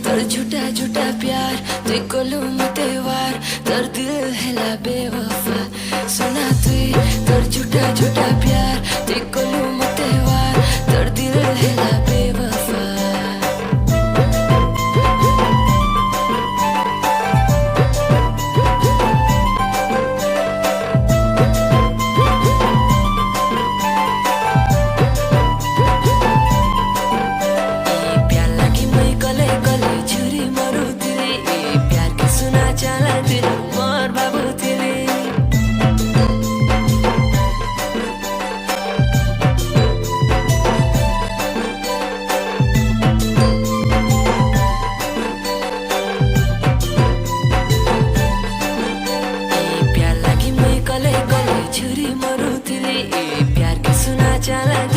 तर झूठा झूठा प्यार तुई कोलू मते वार तर दिल हैला बेवफा सुना तुई तर झूठा झूठा प्यार तुई कोलू मते वार तर दिल हैला बेवफा छुरी मरुथिले प्यार के सुना चला